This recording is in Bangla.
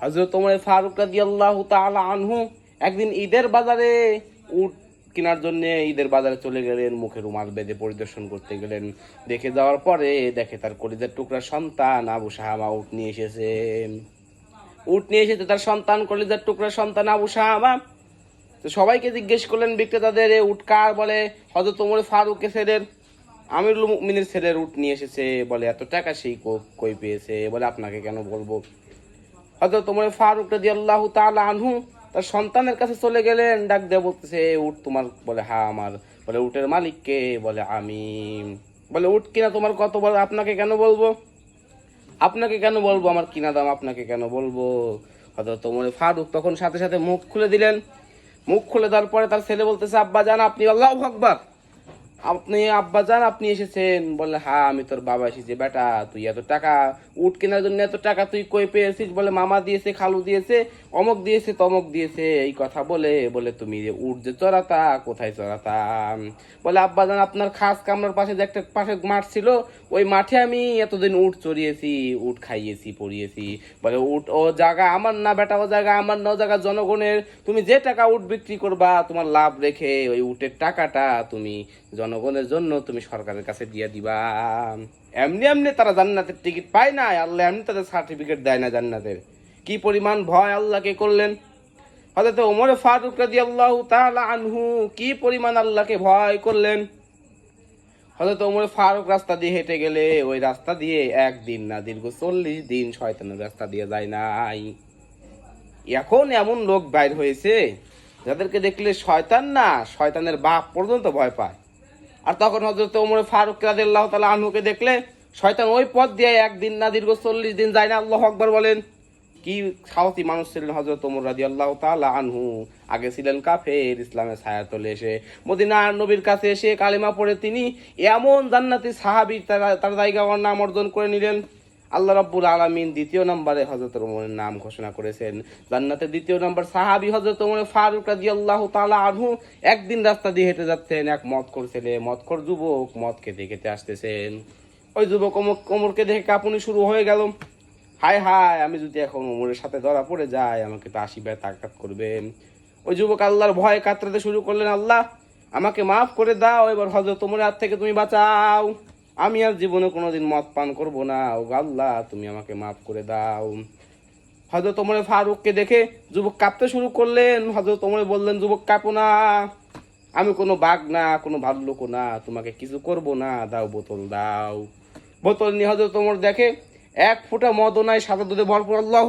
হযরত ওমর ফারুক রাদিয়াল্লাহু তাআলা আনহু একদিন ঈদের বাজারে উট কেনার জন্য ঈদের বাজারে চলে গেলেন। মুখে রুমাল বেঁধে পরিদর্শন করতে গেলেন। দেখে যাওয়ার পরে দেখে তার কলিজার টুকরা সন্তান আবু সাহামা উট নিয়ে এসেছে। তার সন্তান, কলিজার টুকরা সন্তান আবু সাহামা। তো সবাইকে জিজ্ঞেস করলেন বিক্রেতাদের, এ উট কার? বলে হযরত ওমর ফারুকের ছেলের, আমিরুল মুমিনের ছেলের উট নিয়ে এসেছে। বলে এত টাকা সেই কই পেয়েছে? বলে আপনাকে কেন বলবো। হযরত ওমর ফারুক রাদিয়াল্লাহু তাআলা আনহু তার সন্তানের কাছে চলে গেলেন, ডাক দিয়ে বলতেছে, উট তোমার? বলে হ্যাঁ আমার। বলে উটের মালিক কে? বলে আমি। বলে উট কিনা তোমার কত? বলে আপনাকে কেন বলবো, আমার কিনা দাম আপনাকে কেন বলবো। হযরত ওমর ফারুক তখন সাথে সাথে মুখ খুলে দিলেন। মুখ খুলে দেওয়ার পরে তার ছেলে বলতেছে, আব্বা জান আপনি? আল্লাহু আকবার। আব্বাজান আপনি এসেছেন? বলে হ্যাঁ আমি তোর বাবা এসেছি। বেটা তুই এত টাকা উট কেনার জন্য এত টাকা তুই কই পেয়েছিস? বলে মামা দিয়েছে, খালু দিয়েছে, অমক দিয়েছে, তমক দিয়েছে। এই কথা বলে বলে তুমি যে উট যে চড়াতা, কোথায় চড়াতা? বলে আব্বাজান আপনার খাস কামরার পাশে যে একটা পাশে মাঠ ছিল, ওই মাঠে আমি এতদিন উট চড়িয়েছি, উট খাইয়েছি, পরিয়েছি। বলে উট ও জায়গা আমার না বেটা, ও জায়গা আমার না, ও জায়গা জনগণের। তুমি যে টাকা উট বিক্রি করবা তোমার লাভ রেখে ওই উটের টাকাটা তুমি জনগণের জন্য তুমি সরকারের কাছে দিয়ে দিবা। এমনি এমনি তারা জান্নাতের টিকিট পায় না, আল্লাহ এমনি তাদের সার্টিফিকেট দেয় না জান্নাতের। কি পরিমাণ ভয় আল্লাহকে করলেন হযরত ওমর ফারুক রাদিয়াল্লাহু তাআলা আনহু, কি পরিমাণ আল্লাহকে ভয় করলেন। হযরত ওমর ফারুক রাস্তা দিয়ে হেঁটে গেলে ওই রাস্তা দিয়ে একদিন না দীর্ঘ 40 দিন শয়তানের রাস্তা দিয়ে যায় নাই। এখন এমন লোক বাইর হয়েছে যাদেরকে দেখলে শয়তান না, শয়তানের বাপ পর্যন্ত ভয় পায়। আর তখন হযরত ওমর ফারুক রাদিয়াল্লাহু তাআলা আনহুকে দেখলে শয়তান ওই পথ দিয়ে একদিন না দীর্ঘ 40 দিন যায় না। আল্লাহু আকবার বলেন। কি সাহসী মানুষ ছিলেন হযরত ওমর রাদিয়াল্লাহু তাআলা আনহু। আগে ছিলেন কাফের, ইসলামের ছায়াতলে এসে মদিনার নবীর কাছে এসে কালেমা পড়ে তিনি এমন জান্নাতি সাহাবী তার জায়গা নাম অর্জন করে নিলেন। আল্লাহ রাব্বুল আলামিন দ্বিতীয় নম্বরে হযরত ওমরের নাম ঘোষণা করেছেন। জান্নাতের দ্বিতীয় নম্বর সাহাবী হযরত ওমর ফারুক রাদিয়াল্লাহু তাআলা আনহু। একদিন রাস্তা দিয়ে হেঁটে যাচ্ছেন, এক মদখোর ছেলে, মদখোর যুবক মদ খেতে খেতে আসতেছেন। ওই যুবক ওমরকে দেখে কাঁপুনি শুরু হয়ে গেল। হায় হায়, আমি যদি এখন ওমরের সাথে ধরা পড়ে যাই আমাকে তো 80 ব্যথা আঘাত করবেন। ওই যুবক আল্লাহর ভয়ে কাতরাতে শুরু করলেন, আল্লাহ আমাকে মাফ করে দাও, এবার হযরত ওমরের হাত থেকে তুমি বাঁচাও। আমি আর জীবনে কোনোদিন মদ পান করবো না। ও আল্লাহ তুমি আমাকে মাফ করে দাও। হযরত ওমর ফারুককে দেখে যুবক কাঁপতে শুরু করলেন। হযরত ওমর বললেন, যুবক কাঁপো না, আমি কোনো বাঘ না, কোনো ভাল্লুক না, তোমাকে কিছু করব না, দাও বোতল দাও। বোতল নিয়ে হযরত ওমর দেখে এক ফোঁটা মদও নাই, সাদা দুধে ভরপুর। আল্লাহু